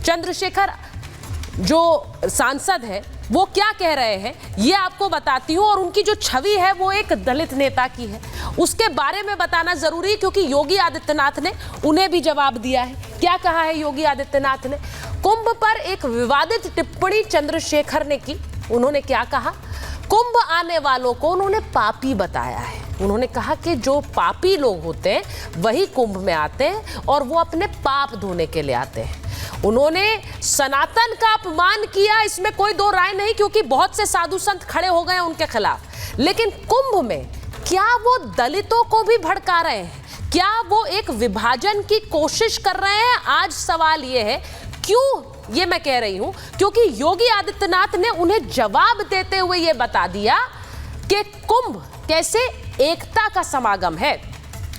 चंद्रशेखर जो सांसद है वो क्या कह रहे हैं ये आपको बताती हूं, और उनकी जो छवि है वो एक दलित नेता की है, उसके बारे में बताना जरूरी है, क्योंकि योगी आदित्यनाथ ने उन्हें भी जवाब दिया है। क्या कहा है योगी आदित्यनाथ ने? कुंभ पर एक विवादित टिप्पणी चंद्रशेखर ने की। उन्होंने क्या कहा? कुंभ आने वालों को उन्होंने पापी बताया है। उन्होंने कहा कि जो पापी लोग होते हैं वही कुंभ में आते हैं और वो अपने पाप धोने के लिए आते हैं। उन्होंने सनातन का अपमान किया, इसमें कोई दो राय नहीं, क्योंकि बहुत से साधु संत खड़े हो गए उनके खिलाफ। लेकिन कुंभ में क्या वो दलितों को भी भड़का रहे हैं? क्या वो एक विभाजन की कोशिश कर रहे हैं? आज सवाल ये है, क्यों ये मैं कह रही हूं, क्योंकि योगी आदित्यनाथ ने उन्हें जवाब देते हुए ये बता दिया कि कुंभ कैसे एकता का समागम है।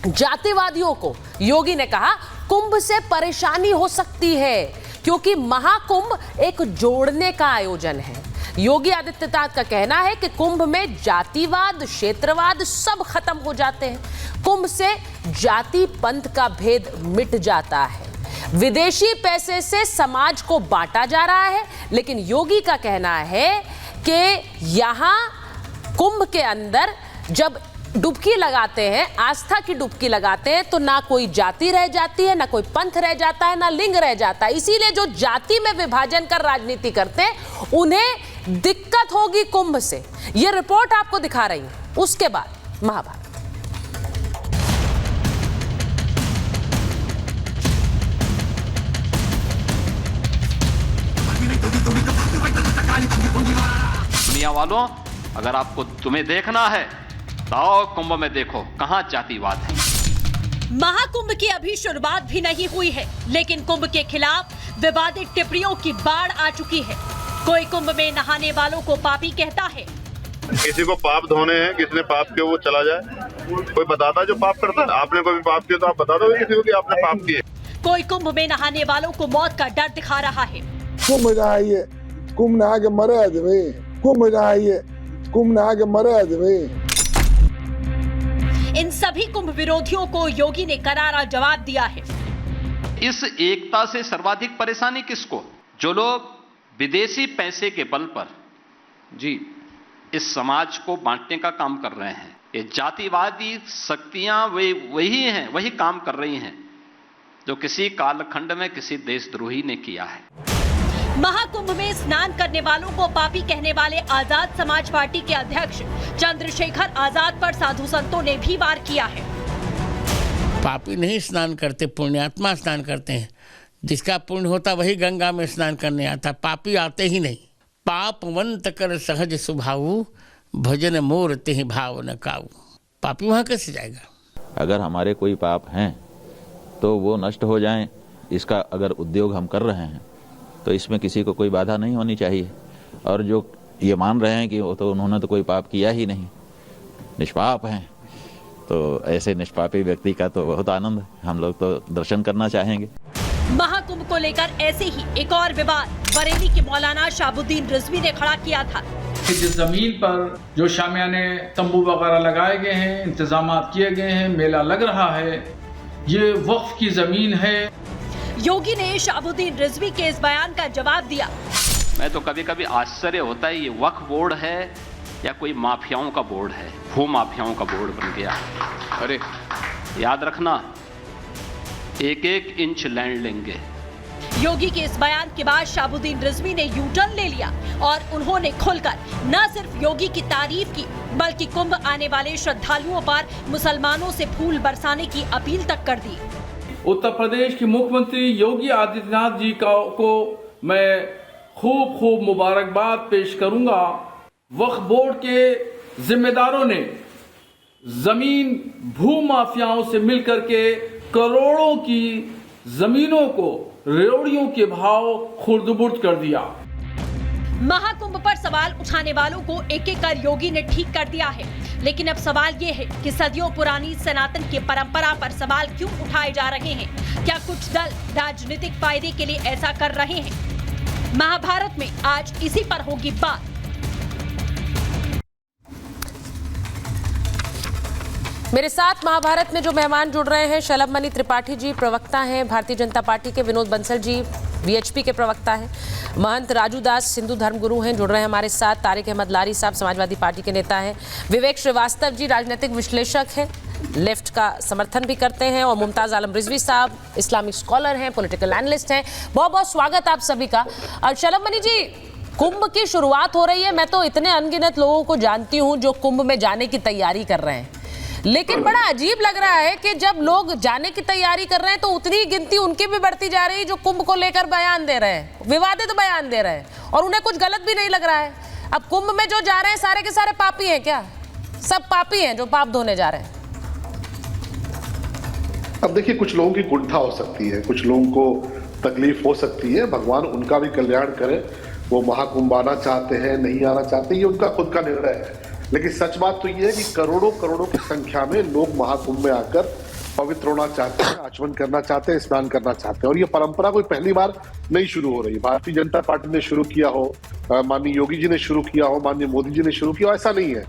जातिवादियों को योगी ने कहा कुंभ से परेशानी हो सकती है, क्योंकि महाकुंभ एक जोड़ने का आयोजन है। योगी आदित्यनाथ का कहना है कि कुंभ में जातिवाद, क्षेत्रवाद सब खत्म हो जाते हैं। कुंभ से जाति पंथ का भेद मिट जाता है। विदेशी पैसे से समाज को बांटा जा रहा है, लेकिन योगी का कहना है कि यहां कुंभ के अंदर जब डुबकी लगाते हैं, आस्था की डुबकी लगाते हैं, तो ना कोई जाति रह जाती है, ना कोई पंथ रह जाता है, ना लिंग रह जाता है। इसीलिए जो जाति में विभाजन कर राजनीति करते हैं उन्हें दिक्कत होगी कुंभ से। यह रिपोर्ट आपको दिखा रही हूं। उसके बाद महाभारत। दुनिया वालों, अगर आपको तुम्हें देखना है तो आओ कुंभ में देखो कहां जातिवाद है। महाकुंभ की अभी शुरुआत भी नहीं हुई है, लेकिन कुंभ के खिलाफ विवादित टिप्पणियों की बाढ़ आ चुकी है। कोई कुंभ में नहाने वालों को पापी कहता है। किसी को पाप धोने हैं, किसने पाप किया वो चला जाए। कोई बताता जो पाप करता है, आपने कोई पाप किया तो आप बता दो किसी को कि आपने पाप किए। कोई कुंभ में नहाने वालों को मौत का डर दिखा रहा है। कुंभ नहाइए, कुंभ नहा के मरे आदमी, कुंभ नहाइए, कुंभ नहा के मरे आदमी। इन सभी कुंभ विरोधियों को योगी ने करारा जवाब दिया है। इस एकता से सर्वाधिक परेशानी किसको? जो लोग विदेशी पैसे के बल पर जी इस समाज को बांटने का काम कर रहे हैं। ये जातिवादी शक्तियां वही हैं, वही काम कर रही हैं जो किसी कालखंड में किसी देशद्रोही ने किया है। महाकुंभ में स्नान करने वालों को पापी कहने वाले आजाद समाज पार्टी के अध्यक्ष चंद्रशेखर आजाद पर साधु संतों ने भी वार किया है। पापी नहीं स्नान करते, पुण्यात्मा स्नान करते हैं। जिसका पुण्य होता वही गंगा में स्नान करने आता, पापी आते ही नहीं। पापवंत कर सहज स्वभाव, भजन मोर तेहि भाव न काऊ। पापी वहाँ कैसे जाएगा? अगर हमारे कोई पाप हैं तो वो नष्ट हो जाएं, इसका अगर उद्योग हम कर रहे हैं तो इसमें किसी को कोई बाधा नहीं होनी चाहिए। और जो ये मान रहे हैं कि वो तो उन्होंने तो कोई पाप किया ही नहीं, निष्पाप हैं, तो ऐसे निष्पापी व्यक्ति का तो बहुत आनंद, हम लोग तो दर्शन करना चाहेंगे। महाकुंभ को लेकर ऐसे ही एक और विवाद बरेली के मौलाना शाहबुद्दीन रिजवी ने खड़ा किया था। जिस जमीन पर जो शामियाने तंबू वगैरह लगाए गए हैं, इंतजाम किए गए हैं, मेला लग रहा है, ये वक्फ की जमीन है। योगी ने शाहबुद्दीन रिजवी के इस बयान का जवाब दिया। मैं तो कभी कभी आश्चर्य होता है, ये वक्फ बोर्ड है या कोई माफियाओं का बोर्ड है, भू माफियाओं का बोर्ड बन गया। अरे याद रखना, एक एक इंच लैंड लेंगे। योगी के इस बयान के बाद शाहबुद्दीन रिजवी ने यू टर्न ले लिया और उन्होंने खुलकर न सिर्फ योगी की तारीफ की, बल्कि कुंभ आने वाले श्रद्धालुओं पर मुसलमानों से फूल बरसाने की अपील तक कर दी। उत्तर प्रदेश के मुख्यमंत्री योगी आदित्यनाथ जी को मैं खूब मुबारकबाद पेश करूंगा। वक्फ बोर्ड के जिम्मेदारों ने जमीन भू माफियाओं से मिलकर के करोड़ों की जमीनों को रेवड़ियों के भाव खुर्द-बुर्द कर दिया। महाकुंभ पर सवाल उठाने वालों को एक एक कर योगी ने ठीक कर दिया है, लेकिन अब सवाल ये है कि सदियों पुरानी सनातन की परंपरा पर सवाल क्यों उठाए जा रहे हैं? क्या कुछ दल राजनीतिक फायदे के लिए ऐसा कर रहे हैं? महाभारत में आज इसी पर होगी बात। मेरे साथ महाभारत में जो मेहमान जुड़ रहे हैं, शलभ मणि त्रिपाठी जी प्रवक्ता हैं भारतीय जनता पार्टी के, विनोद बंसल जी वीएचपी के प्रवक्ता हैं। महंत राजू दास हिंदू धर्मगुरु हैं, जुड़ रहे हैं हमारे साथ। तारिक अहमद लारी साहब समाजवादी पार्टी के नेता हैं। विवेक श्रीवास्तव जी राजनीतिक विश्लेषक हैं, लेफ्ट का समर्थन भी करते हैं। और मुमताज आलम रिजवी साहब इस्लामिक स्कॉलर हैं, पॉलिटिकल एनालिस्ट हैं। बहुत बहुत स्वागत आप सभी का। और शलभ मणि जी, कुंभ की शुरुआत हो रही है। मैं तो इतने अनगिनत लोगों को जानती हूं जो कुंभ में जाने की तैयारी कर रहे हैं, लेकिन बड़ा अजीब लग रहा है कि जब लोग जाने की तैयारी कर रहे हैं तो उतनी गिनती उनकी भी बढ़ती जा रही है जो कुंभ को लेकर बयान दे रहे हैं, विवादित बयान दे रहे हैं, और उन्हें कुछ गलत भी नहीं लग रहा है। अब कुंभ में जो जा रहे हैं सारे के सारे पापी हैं क्या? सब पापी हैं जो पाप धोने जा रहे हैं? अब देखिए, कुछ लोगों की कुंठा हो सकती है, कुछ लोगों को तकलीफ हो सकती है, भगवान उनका भी कल्याण करे। वो महाकुंभ आना चाहते हैं, नहीं आना चाहते, ये उनका खुद का निर्णय है। लेकिन सच बात तो ये है कि करोड़ों करोड़ों की संख्या में लोग महाकुंभ में आकर पवित्र होना चाहते हैं, आचमन करना चाहते हैं, स्नान करना चाहते हैं। और ये परंपरा कोई पहली बार नहीं शुरू हो रही। भारतीय जनता पार्टी ने शुरू किया हो, माननीय योगी जी ने शुरू किया हो, माननीय मोदी जी ने शुरू किया हो, ऐसा नहीं है।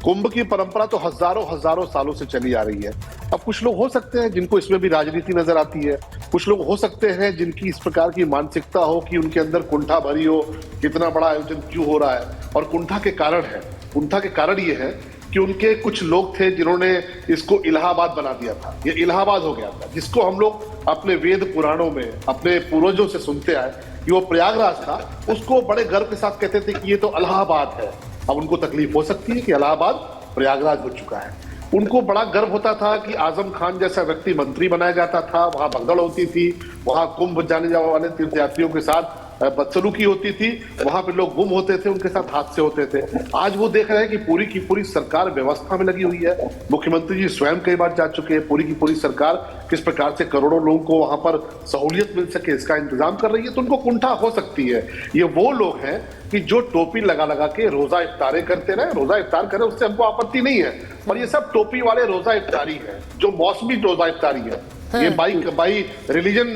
कुंभ की परंपरा तो हजारों सालों से चली आ रही है। अब कुछ लोग हो सकते हैं जिनको इसमें भी राजनीति नजर आती है, कुछ लोग हो सकते हैं जिनकी इस प्रकार की मानसिकता हो कि उनके अंदर कुंठा भरी हो, कितना बड़ा आयोजन क्यों हो रहा है। और कुंठा के कारण ये है कि उनके कुछ लोग थे जिन्होंने इसको इलाहाबाद बना दिया था। ये इलाहाबाद हो गया था, जिसको हम लोग अपने वेद पुराणों में अपने पूर्वजों से सुनते आए कि वो प्रयागराज था, उसको बड़े गर्व के साथ कहते थे कि ये तो इलाहाबाद है। अब उनको तकलीफ हो सकती है कि इलाहाबाद प्रयागराज हो चुका है। उनको बड़ा गर्व होता था कि आजम खान जैसा व्यक्ति मंत्री बनाया जाता था, वहां भगदड़ होती थी, वहां कुंभ जाने जाने वाले तीर्थयात्रियों के साथ बदसलूकी होती थी, वहां पे लोग गुम होते थे, उनके साथ हादसे होते थे। आज वो देख रहे हैं कि पूरी की पूरी सरकार व्यवस्था में लगी हुई है। मुख्यमंत्री जी स्वयं कई बार जा चुके हैं। पूरी की पूरी सरकार किस प्रकार से करोड़ों लोगों को वहां पर सहूलियत मिल सके इसका इंतजाम कर रही है। तो उनको कुंठा हो सकती है। ये वो लोग हैं कि जो टोपी लगा लगा के रोजा इफ्तारें करते रहे, रोजा इफ्तार करें, उससे हमको आपत्ति नहीं है। और ये सब टोपी वाले रोजा इफ्तारी है, जो मौसमी रोजा इफ्तारी है। ये बाई रिलीजन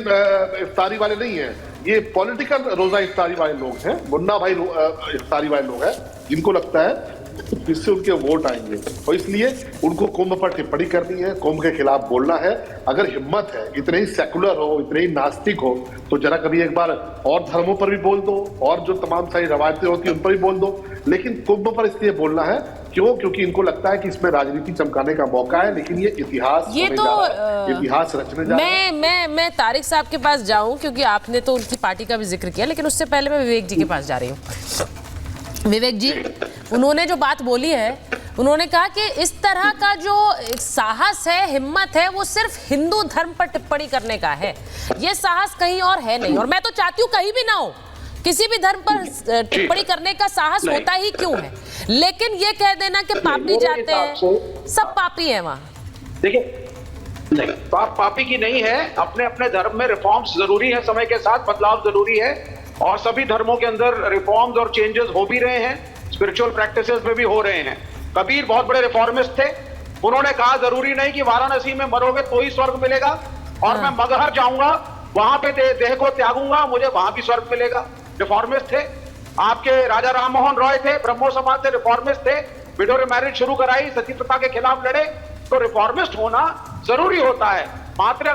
इफ्तारी वाले नहीं है, ये पॉलिटिकल रोजा इफ्तारी वाले लोग हैं, मुन्ना भाई इफ्तारी वाले लोग हैं, जिनको लगता है जिससे उनके वोट आएंगे। और इसलिए उनको कुंभ पर टिप्पणी करनी है, कुंभ के खिलाफ बोलना है। अगर हिम्मत है, इतने ही सेकुलर हो, इतने ही नास्तिक हो, तो जरा कभी एक बार और धर्मों पर भी बोल दो, और जो तमाम सारी रवायतें होती हैं उन पर भी बोल दो। लेकिन कुंभ पर इसलिए बोलना है क्योंकि इनको लगता है कि इसमें राजनीति चमकाने का मौका है। लेकिन ये इतिहास इतिहास रचने जा रहा है। मैं तारिक साहब के पास जाऊं क्योंकि आपने तो उनकी पार्टी का भी जिक्र किया, लेकिन उससे पहले मैं विवेक जी के पास जा रही हूं। विवेक जी, उन्होंने जो बात बोली है, उन्होंने कहा कि इस तरह का जो साहस है, हिम्मत है, वो सिर्फ हिंदू धर्म पर टिप्पणी करने का है। ये साहस कहीं और है नहीं। और मैं तो चाहती हूँ कहीं भी ना हो, किसी भी धर्म पर टिप्पणी करने का साहस होता ही क्यों है। लेकिन ये कह देना कि पापी जाते हैं, सब पापी हैं वहां। देखिए, नहीं, पापी की नहीं है। अपने अपने धर्म में रिफॉर्म्स जरूरी है, समय के साथ बदलाव जरूरी है, और सभी धर्मों के अंदर रिफॉर्म्स और चेंजेस हो भी रहे हैं, स्पिरिचुअल प्रैक्टिसेस में भी हो रहे हैं। कबीर बहुत बड़े रिफॉर्मिस्ट थे। उन्होंने कहा जरूरी नहीं कि वाराणसी में मरोगे तो ही स्वर्ग मिलेगा, और मैं मगहर जाऊंगा, वहां पे देह को त्यागूंगा, मुझे वहां भी स्वर्ग मिलेगा। रिफॉर्मिस्ट थे। आपके राजा राम मोहन रॉय थे, ब्रह्मो समाज से रिफॉर्मिस्ट थे, विडो मैरिज शुरू कराई, सती प्रथा के खिलाफ लड़े। तो रिफॉर्मिस्ट होना जरूरी होता है। मात्र अगर